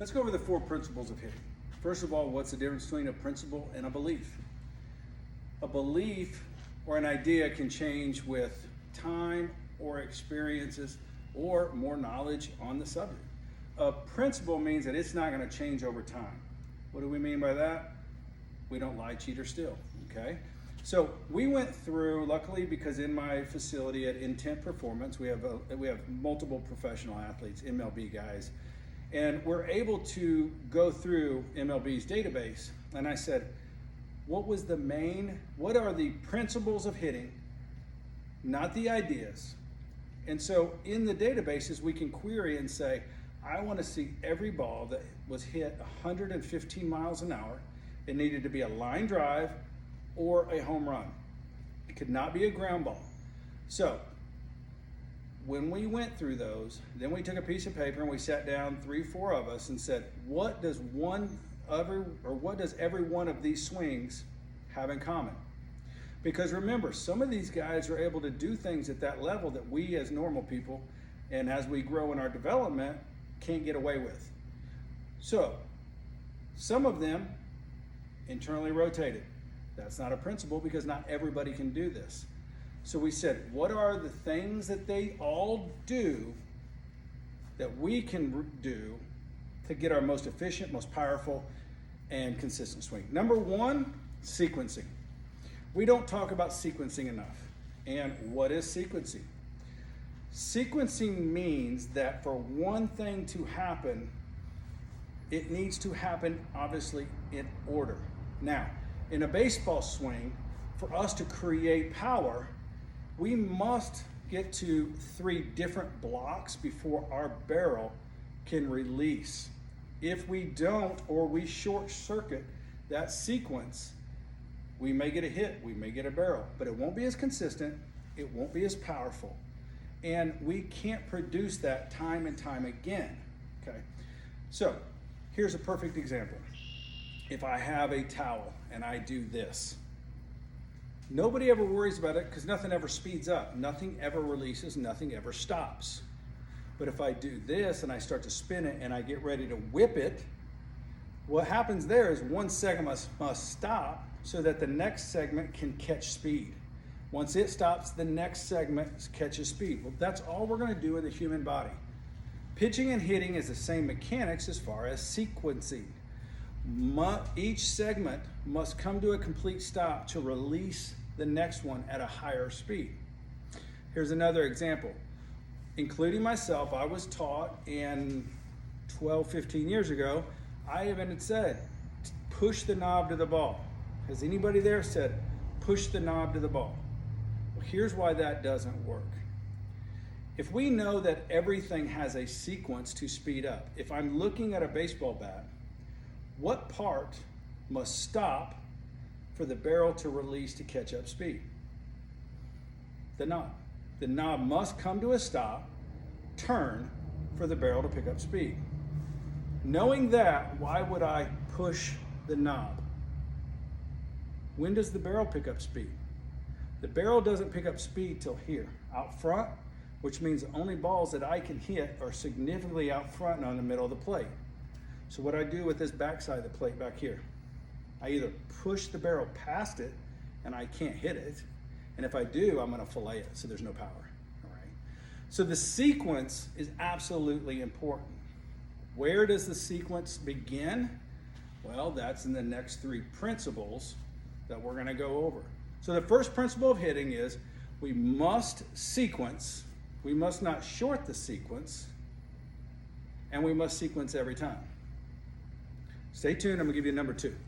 Let's go over the 4 principles of hitting. First of all, what's the difference between a principle and a belief? A belief or an idea can change with time or experiences or more knowledge on the subject. A principle means that it's not going to change over time. What do we mean by that? We don't lie, cheat, or steal, okay? So we went through, luckily, because in my facility at Intent Performance, we have multiple professional athletes, MLB guys, and we're able to go through MLB's database. And I said, what are the principles of hitting, not the ideas? And so in the databases, we can query and say, I want to see every ball that was hit 115 miles an hour. It needed to be a line drive or a home run. It could not be a ground ball. So when we went through those, then we took a piece of paper and we sat down, 3-4 of us, and said, what does every one of these swings have in common? Because remember, some of these guys are able to do things at that level that we as normal people, and as we grow in our development, can't get away with. So some of them internally rotated. That's not a principle because not everybody can do this. So we said, what are the things that they all do that we can do to get our most efficient, most powerful, and consistent swing? Number 1, sequencing. We don't talk about sequencing enough. And what is sequencing? Sequencing means that for one thing to happen, it needs to happen obviously in order. Now, in a baseball swing, for us to create power, we must get to 3 different blocks before our barrel can release. If we don't, or we short circuit that sequence, we may get a hit, we may get a barrel, but it won't be as consistent, it won't be as powerful, and we can't produce that time and time again, okay? So here's a perfect example. If I have a towel and I do this, nobody ever worries about it because nothing ever speeds up, nothing ever releases, nothing ever stops. But if I do this and I start to spin it and I get ready to whip it, what happens there is one segment must stop so that the next segment can catch speed. Once it stops, the next segment catches speed. Well, that's all we're going to do with the human body. Pitching and hitting is the same mechanics as far as sequencing. Each segment must come to a complete stop to release the next one at a higher speed. Here's another example. Including myself, I was taught in 12, 15 years ago, I even said, push the knob to the ball. Has anybody there said, push the knob to the ball? Well, here's why that doesn't work. If we know that everything has a sequence to speed up, if I'm looking at a baseball bat, what part must stop for the barrel to release to catch up speed? The knob. The knob must come to a stop, turn for the barrel to pick up speed. Knowing that, why would I push the knob? When does the barrel pick up speed? The barrel doesn't pick up speed till here, out front, which means the only balls that I can hit are significantly out front and on the middle of the plate. So what I do with this backside of the plate back here, I either push the barrel past it and I can't hit it, and if I do, I'm gonna fillet it, so there's no power, all right? So the sequence is absolutely important. Where does the sequence begin? Well, that's in the next 3 principles that we're gonna go over. So the first principle of hitting is we must sequence, we must not short the sequence, and we must sequence every time. Stay tuned, I'm gonna give you number 2.